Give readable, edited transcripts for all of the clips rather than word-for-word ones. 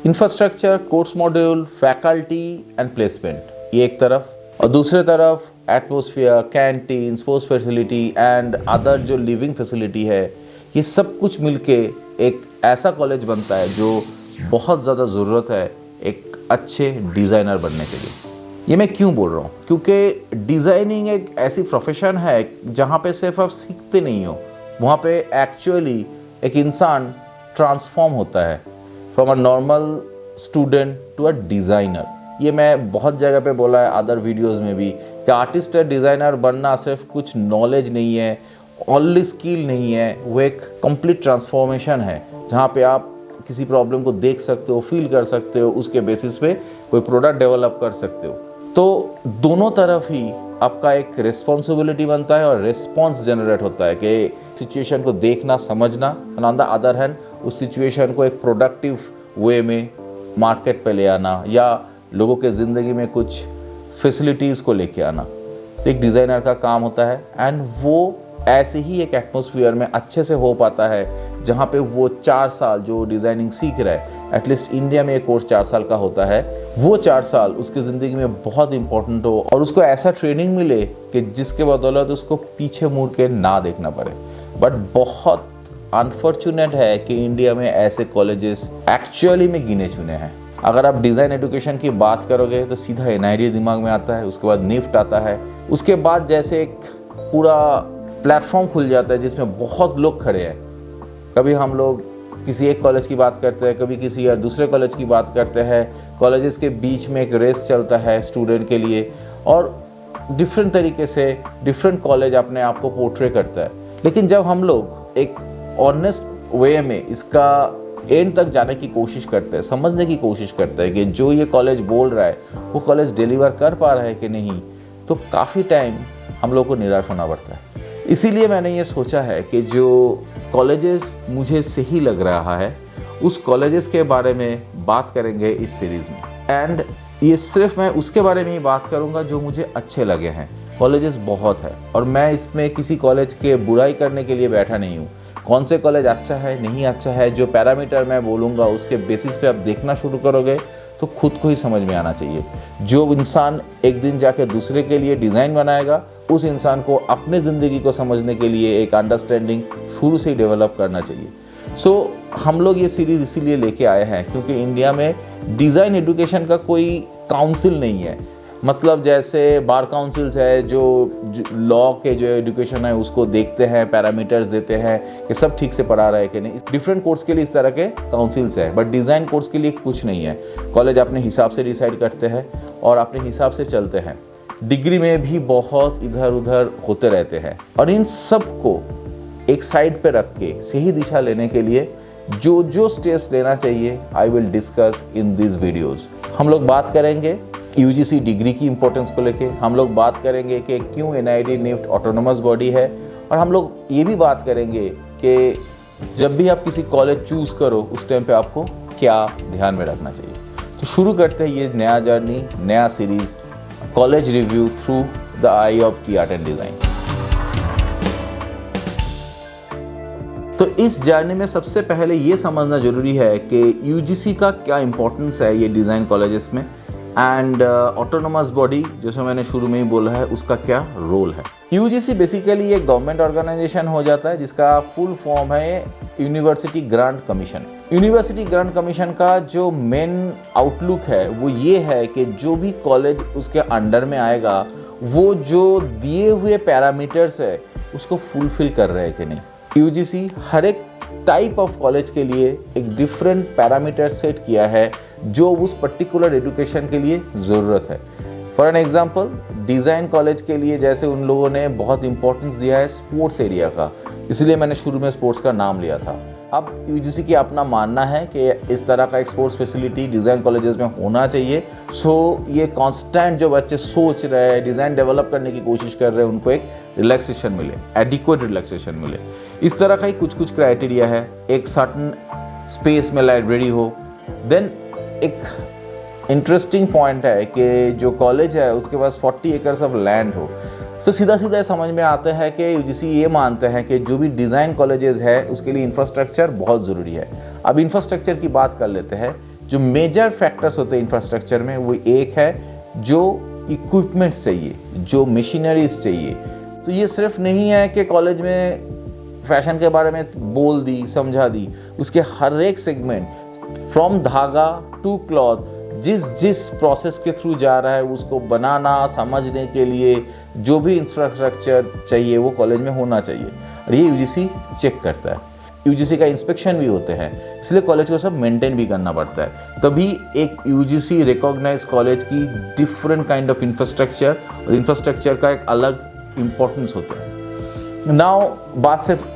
Infrastructure, course module, faculty and placement ये एक तरफ, और दूसरे तरफ atmosphere, canteen, sports facility and other जो लिविंग फैसिलिटी है, ये सब कुछ मिलके एक ऐसा कॉलेज बनता है जो बहुत ज़्यादा ज़रूरत है एक अच्छे डिज़ाइनर बनने के लिए। ये मैं क्यों बोल रहा हूँ? क्योंकि डिज़ाइनिंग एक ऐसी प्रोफेशन है जहाँ पे सिर्फ आप सीखते नहीं हो, वहाँ पे एक्चुअली एक इंसान ट्रांसफॉर्म होता है from a normal student to a designer. ये मैं बहुत जगह पे बोला है अदर वीडियोस में भी कि आर्टिस्ट या डिज़ाइनर बनना सिर्फ कुछ नॉलेज नहीं है, ओनली स्किल नहीं है, वो एक कंप्लीट ट्रांसफॉर्मेशन है जहाँ पे आप किसी प्रॉब्लम को देख सकते हो, फील कर सकते हो, उसके बेसिस पे कोई प्रोडक्ट डेवलप कर सकते हो। तो दोनों तरफ ही आपका एक रिस्पॉन्सिबिलिटी बनता है और रिस्पॉन्स जनरेट होता है कि सिचुएशन को देखना, समझना, and on the other hand उस सिचुएशन को एक प्रोडक्टिव वे में मार्केट पे ले आना या लोगों के ज़िंदगी में कुछ फैसिलिटीज़ को लेके आना। तो एक डिज़ाइनर का काम होता है एंड वो ऐसे ही एक एटमॉस्फेयर में अच्छे से हो पाता है जहाँ पे वो 4 साल जो डिज़ाइनिंग सीख रहा है, एटलीस्ट इंडिया में ये कोर्स 4 साल का होता है, वो 4 साल उसकी ज़िंदगी में बहुत इंपॉर्टेंट हो और उसको ऐसा ट्रेनिंग मिले कि जिसके बदौलत उसको पीछे मुड़ के ना देखना पड़े। बट बहुत अनफॉर्चुनेट है कि इंडिया में ऐसे कॉलेजेस एक्चुअली में गिने चुने हैं। अगर आप डिज़ाइन एजुकेशन की बात करोगे तो सीधा NID दिमाग में आता है, उसके बाद निफ्ट आता है, उसके बाद जैसे एक पूरा प्लेटफॉर्म खुल जाता है जिसमें बहुत लोग खड़े हैं। कभी हम लोग किसी एक कॉलेज की बात करते हैं, कभी किसी और दूसरे कॉलेज की बात करते हैं। कॉलेजेस के बीच में एक रेस चलता है स्टूडेंट के लिए और डिफरेंट तरीके से डिफरेंट कॉलेज अपने आप को पोर्ट्रे करता है। लेकिन जब हम लोग एक ऑनेस्ट वे में इसका एंड तक जाने की कोशिश करते हैं, समझने की कोशिश करते हैं कि जो ये कॉलेज बोल रहा है वो कॉलेज डिलीवर कर पा रहा है कि नहीं, तो काफ़ी टाइम हम लोग को निराश होना पड़ता है। इसीलिए मैंने ये सोचा है कि जो कॉलेजेस मुझे सही लग रहा है उस कॉलेजेस के बारे में बात करेंगे इस सीरीज़ में। एंड ये सिर्फ मैं उसके बारे में ही बात करूँगा जो मुझे अच्छे लगे हैं। कॉलेजेस बहुत है और मैं इसमें किसी कॉलेज के बुराई करने के लिए बैठा नहीं हूँ। कौन से कॉलेज अच्छा है, नहीं अच्छा है, जो पैरामीटर मैं बोलूँगा उसके बेसिस पे आप देखना शुरू करोगे तो खुद को ही समझ में आना चाहिए। जो इंसान एक दिन जाके दूसरे के लिए डिज़ाइन बनाएगा, उस इंसान को अपने ज़िंदगी को समझने के लिए एक अंडरस्टैंडिंग शुरू से ही डेवलप करना चाहिए। सो हम लोग ये सीरीज़ इसीलिए लेके आए हैं क्योंकि इंडिया में डिज़ाइन एजुकेशन का कोई काउंसिल नहीं है। मतलब जैसे बार काउंसिल्स है जो लॉ के जो एजुकेशन है उसको देखते हैं, पैरामीटर्स देते हैं कि सब ठीक से पढ़ा रहा है कि नहीं। डिफरेंट कोर्स के लिए इस तरह के काउंसिल्स है, बट डिज़ाइन कोर्स के लिए कुछ नहीं है। कॉलेज अपने हिसाब से डिसाइड करते हैं और अपने हिसाब से चलते हैं। डिग्री में भी बहुत इधर उधर होते रहते हैं और इन सब को एक साइड पे रख के सही दिशा लेने के लिए जो जो स्टेप्स लेना चाहिए I will discuss in this videos. हम लोग बात करेंगे UGC डिग्री की इंपॉर्टेंस को लेके, हम लोग बात करेंगे कि क्यों NID निफ्ट ऑटोनोमस बॉडी है, और हम लोग ये भी बात करेंगे कि जब भी आप किसी कॉलेज चूज़ करो उस टाइम पे आपको क्या ध्यान में रखना चाहिए। तो शुरू करते हैं ये नया जर्नी, नया series, college review through the I of की आर्ट एंड डिज़ाइन। तो इस जर्नी में सबसे पहले ये समझना ज़रूरी है कि UGC का क्या इंपॉर्टेंस है ये डिज़ाइन कॉलेजेस में, एंड ऑटोनोमस बॉडी जैसे मैंने शुरू में ही बोला है उसका क्या रोल है। UGC बेसिकली एक गवर्नमेंट ऑर्गेनाइजेशन हो जाता है जिसका फुल फॉर्म है university grant commission. University grant commission का जो मेन आउटलुक है वो ये है कि जो भी कॉलेज उसके अंडर में आएगा वो जो दिए हुए पैरामीटर्स है उसको फुलफिल कर रहे हैं कि नहीं। UGC हर एक टाइप ऑफ कॉलेज के लिए एक डिफरेंट पैरामीटर सेट किया है जो उस पर्टिकुलर एजुकेशन के लिए ज़रूरत है। For an example design college के लिए जैसे उन लोगों ने बहुत इंपॉर्टेंस दिया है स्पोर्ट्स एरिया का, इसलिए मैंने शुरू में स्पोर्ट्स का नाम लिया था। अब UGC की अपना मानना है कि इस तरह का एक स्पोर्ट्स फैसिलिटी डिज़ाइन कॉलेजेस में होना चाहिए। सो ये कांस्टेंट जो बच्चे सोच रहे हैं, डिज़ाइन डेवलप करने की कोशिश कर रहे हैं, उनको एक रिलैक्सेशन मिले, एडिक्वेट रिलैक्सेशन मिले। इस तरह का ही कुछ क्राइटेरिया है। एक सर्टन स्पेस में लाइब्रेरी हो। देन एक इंटरेस्टिंग पॉइंट है कि जो कॉलेज है उसके पास 40 एकर्स ऑफ लैंड हो। तो सीधा समझ में आता है कि UGC ये मानते हैं कि जो भी डिज़ाइन कॉलेजेस है उसके लिए इंफ्रास्ट्रक्चर बहुत ज़रूरी है। अब इंफ्रास्ट्रक्चर की बात कर लेते हैं जो मेजर फैक्टर्स होते हैं इंफ्रास्ट्रक्चर में, वो एक है जो इक्विपमेंट्स चाहिए, जो मशीनरीज चाहिए। तो ये सिर्फ नहीं है कि कॉलेज में फैशन के बारे में बोल दी, समझा दी, उसके हर एक सेगमेंट फ्रॉम धागा टू क्लॉथ, जिस प्रोसेस के थ्रू जा रहा है उसको बनाना, समझने के लिए जो भी इंफ्रास्ट्रक्चर चाहिए वो कॉलेज में होना चाहिए। और ये यूजीसी चेक करता है, यूजीसी का इंस्पेक्शन भी होते हैं, इसलिए कॉलेज को सब मेंटेन भी करना पड़ता है। तभी एक यूजीसी रिकॉग्नाइज कॉलेज की डिफरेंट काइंड ऑफ इंफ्रास्ट्रक्चर और इंफ्रास्ट्रक्चर का एक अलग इम्पोर्टेंस होता है। नाउ बात सिर्फ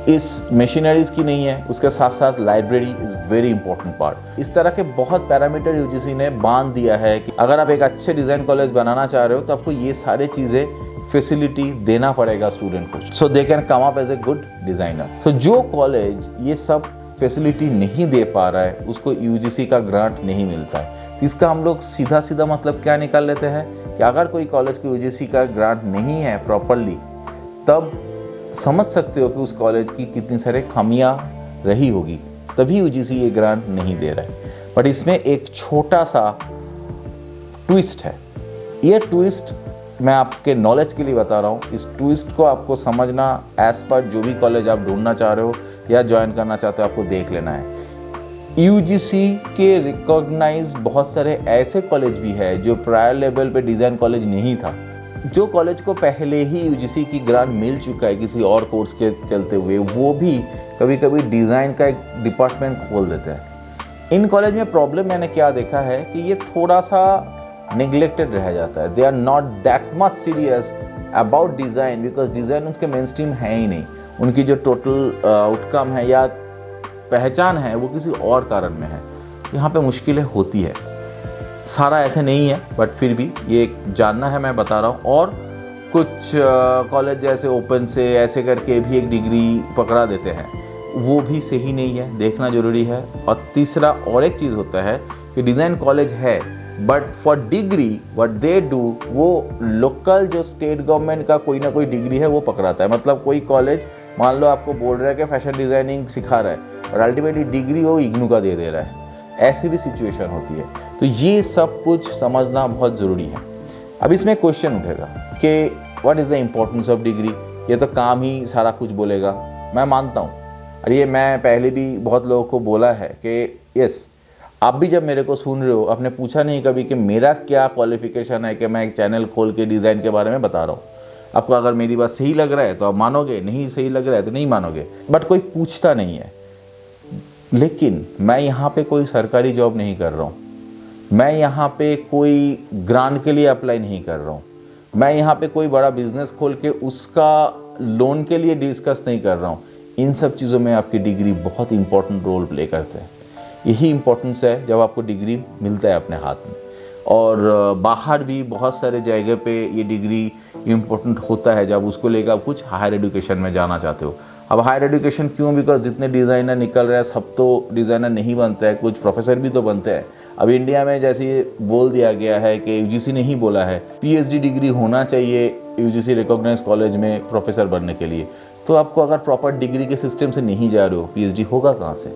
इस मशीनरीज की नहीं है, उसके साथ साथ library is very important part. इस तरह के बहुत पैरामीटर यूजीसी ने बांध दिया है कि अगर आप एक अच्छे डिज़ाइन कॉलेज बनाना चाह रहे हो तो आपको ये सारे चीज़ें फैसिलिटी देना पड़ेगा स्टूडेंट को, so they can come up as a good designer. तो जो कॉलेज ये सब फैसिलिटी नहीं दे पा रहा है उसको यूजीसी का ग्रांट नहीं मिलता है। इसका हम लोग सीधा सीधा मतलब क्या निकाल लेते हैं कि अगर कोई कॉलेज को यूजीसी का ग्रांट नहीं है प्रॉपरली, तब समझ सकते हो कि उस कॉलेज की कितनी सारे खामियां रही होगी, तभी यूजीसी ये ग्रांट नहीं दे रहा है। बट इसमें एक छोटा सा ट्विस्ट है। ये ट्विस्ट मैं आपके नॉलेज के लिए बता रहा हूँ। इस ट्विस्ट को आपको समझना एज पर जो भी कॉलेज आप ढूंढना चाह रहे हो या ज्वाइन करना चाहते हो आपको देख लेना है। यूजीसी के रिकॉग्नाइज बहुत सारे ऐसे कॉलेज भी है जो प्रायर लेवल पे डिज़ाइन कॉलेज नहीं था, जो कॉलेज को पहले ही यूजीसी की ग्रांट मिल चुका है किसी और कोर्स के चलते हुए, वो भी कभी कभी डिज़ाइन का एक डिपार्टमेंट खोल देते हैं। इन कॉलेज में प्रॉब्लम मैंने क्या देखा है कि ये थोड़ा सा नेग्लेक्टेड रह जाता है। They are not that much serious about design, because design उसके मेन स्ट्रीम है ही नहीं। उनकी जो टोटल आउटकम है या पहचान है वो किसी और कारण में है। यहाँ पे मुश्किलें होती है, सारा ऐसे नहीं है, बट फिर भी ये जानना है, मैं बता रहा हूँ। और कुछ कॉलेज जैसे ओपन से ऐसे करके भी एक डिग्री पकड़ा देते हैं, वो भी सही नहीं है, देखना ज़रूरी है। और तीसरा और एक चीज़ होता है कि डिज़ाइन कॉलेज है, but for degree what they do, वो लोकल जो स्टेट गवर्नमेंट का कोई ना कोई डिग्री है वो पकड़ाता है। मतलब कोई कॉलेज मान लो आपको बोल रहा है कि फैशन डिज़ाइनिंग सिखा रहा है और अल्टीमेटली डिग्री वो इग्नू का दे रहा है, ऐसी भी सिचुएशन होती है। तो ये सब कुछ समझना बहुत ज़रूरी है। अब इसमें क्वेश्चन उठेगा कि what is the importance of degree. ये तो काम ही सारा कुछ बोलेगा, मैं मानता हूँ, और ये मैं पहले भी बहुत लोगों को बोला है कि यस, आप भी जब मेरे को सुन रहे हो, आपने पूछा नहीं कभी कि मेरा क्या क्वालिफिकेशन है कि मैं एक चैनल खोल के डिज़ाइन के बारे में बता रहा हूँ। आपको अगर मेरी बात सही लग रहा है तो आप मानोगे, नहीं सही लग रहा है तो नहीं मानोगे, बट कोई पूछता नहीं है। लेकिन मैं यहाँ पे कोई सरकारी जॉब नहीं कर रहा हूँ, मैं यहाँ पे कोई ग्रांट के लिए अप्लाई नहीं कर रहा हूँ, मैं यहाँ पे कोई बड़ा बिजनेस खोल के उसका लोन के लिए डिस्कस नहीं कर रहा हूँ। इन सब चीज़ों में आपकी डिग्री बहुत इंपॉर्टेंट रोल प्ले करते हैं। यही इम्पोर्टेंस है जब आपको डिग्री मिलता है अपने हाथ में। और बाहर भी बहुत सारे जगह पे ये डिग्री इम्पोर्टेंट होता है जब उसको लेकर आप कुछ हायर एजुकेशन में जाना चाहते हो। अब हायर एजुकेशन क्यों? बिकॉज जितने डिज़ाइनर निकल रहे हैं सब तो डिज़ाइनर नहीं बनते हैं, कुछ प्रोफेसर भी तो बनते हैं। अब इंडिया में जैसे बोल दिया गया है कि यूजीसी ने ही बोला है पीएचडी डिग्री होना चाहिए यूजीसी रिकॉग्नाइज कॉलेज में प्रोफेसर बनने के लिए। तो आपको अगर प्रॉपर डिग्री के सिस्टम से नहीं जा रहे हो, पीएचडी होगा कहाँ से?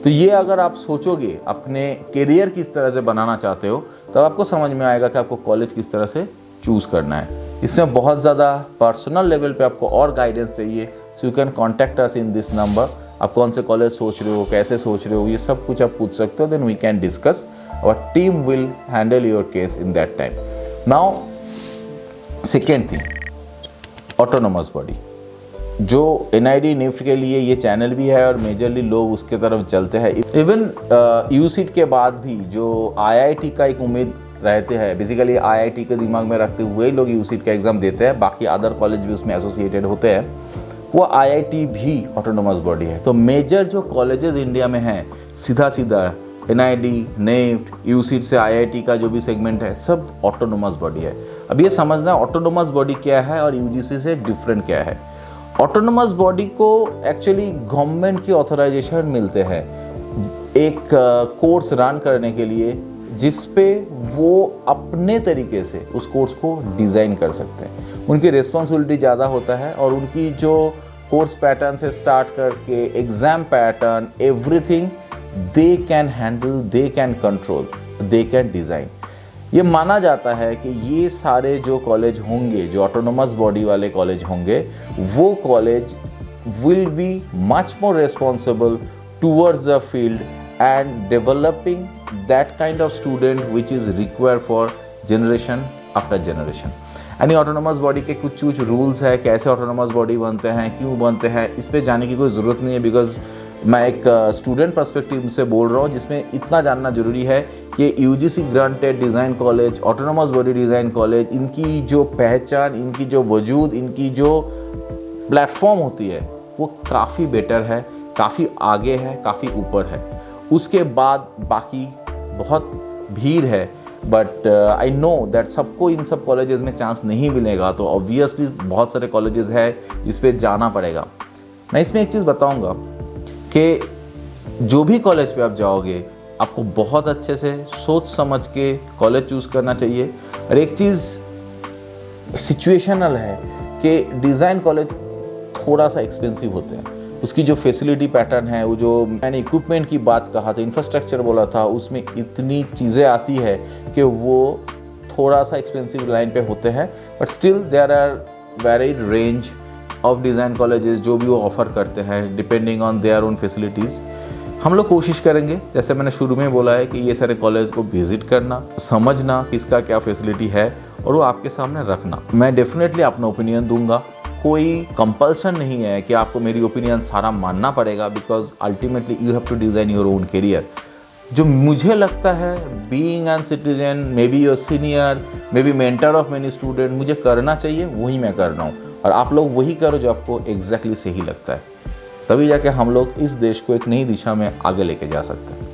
तो ये अगर आप सोचोगे अपने करियर किस तरह से बनाना चाहते हो, तब आपको समझ में आएगा कि आपको कॉलेज किस तरह से चूज़ करना है। इसमें बहुत ज़्यादा पर्सनल लेवल पे आपको और गाइडेंस चाहिए, so you can contact us in this number. आप कौन से कॉलेज सोच रहे हो, कैसे सोच रहे हो, ये सब कुछ आप पूछ सकते हो। Then we can discuss, our team will handle your case in that time. Now second thing, autonomous body. जो एनआईडी निफ्ट के लिए ये चैनल भी है और मेजरली लोग उसके तरफ चलते हैं। इवन यूसीट के बाद भी जो आईआईटी का एक उम्मीद रहते हैं, बेसिकली आईआईटी के दिमाग में रखते हुए लोग यूसीट का एग्ज़ाम देते हैं, बाकी अदर कॉलेज भी उसमें एसोसिएटेड होते हैं, वो आईआईटी भी ऑटोनोमस बॉडी है। तो मेजर जो कॉलेजेस इंडिया में हैं, सीधा सीधा एनआईडी, नेफ्ट, यूसीट से आईआईटी का जो भी सेगमेंट है, सब ऑटोनोमस बॉडी है। अब ये समझना ऑटोनोमस बॉडी क्या है और यूजीसी से डिफरेंट क्या है। ऑटोनोमस बॉडी को एक्चुअली गवर्नमेंट की ऑथराइजेशन मिलते हैं एक कोर्स रन करने के लिए, जिस पे वो अपने तरीके से उस कोर्स को डिज़ाइन कर सकते हैं। उनकी रिस्पॉन्सिबिलिटी ज़्यादा होता है और उनकी जो कोर्स पैटर्न से स्टार्ट करके exam pattern, everything they can handle, they can control, they can design. ये माना जाता है कि ये सारे जो कॉलेज होंगे, जो ऑटोनोमस बॉडी वाले कॉलेज होंगे, वो college will be much more responsible towards the field and developing that kind of student which is required for generation after generation. यानी ऑटोनोमस बॉडी के कुछ रूल्स है, कैसे ऑटोनोमस बॉडी बनते हैं, क्यों बनते हैं, इस पे जाने की कोई ज़रूरत नहीं है, बिकॉज मैं एक स्टूडेंट पर्सपेक्टिव से बोल रहा हूँ, जिसमें इतना जानना जरूरी है कि UGC granted design college, autonomous body design college, इनकी जो पहचान, इनकी जो वजूद, इनकी जो प्लेटफॉर्म होती है वो काफ़ी बेटर है, काफ़ी आगे है, काफ़ी ऊपर है। उसके बाद बाकी बहुत भीड़ है, बट आई नो दैट सबको इन सब कॉलेजेस में चांस नहीं मिलेगा, तो ऑब्वियसली बहुत सारे कॉलेजेस है, इस पर जाना पड़ेगा। मैं इसमें एक चीज़ बताऊंगा कि जो भी कॉलेज पे आप जाओगे, आपको बहुत अच्छे से सोच समझ के कॉलेज चूज़ करना चाहिए। और एक चीज़ सिचुएशनल है कि डिज़ाइन कॉलेज थोड़ा सा एक्सपेंसिव होते हैं, उसकी जो फैसिलिटी पैटर्न है, वो जो मैंने इक्विपमेंट की बात कहा था, इंफ्रास्ट्रक्चर बोला था, उसमें इतनी चीज़ें आती है कि वो थोड़ा सा एक्सपेंसिव लाइन पे होते हैं। But still there are varied range of design colleges जो भी वो ऑफ़र करते हैं depending on their own facilities. हम लोग कोशिश करेंगे, जैसे मैंने शुरू में बोला है, कि ये सारे कॉलेज को विज़िट करना, समझना किसका क्या फैसिलिटी है और वो आपके सामने रखना। मैं डेफिनेटली अपना ओपिनियन दूंगा, कोई कंपल्सन नहीं है कि आपको मेरी ओपिनियन सारा मानना पड़ेगा, because ultimately you have to design your own career. जो मुझे लगता है being an citizen, may be your senior, may be mentor of many student, मुझे करना चाहिए, वही मैं कर रहा हूँ। और आप लोग वही करो जो आपको एग्जैक्टली सही लगता है, तभी जाके हम लोग इस देश को एक नई दिशा में आगे लेके जा सकते हैं।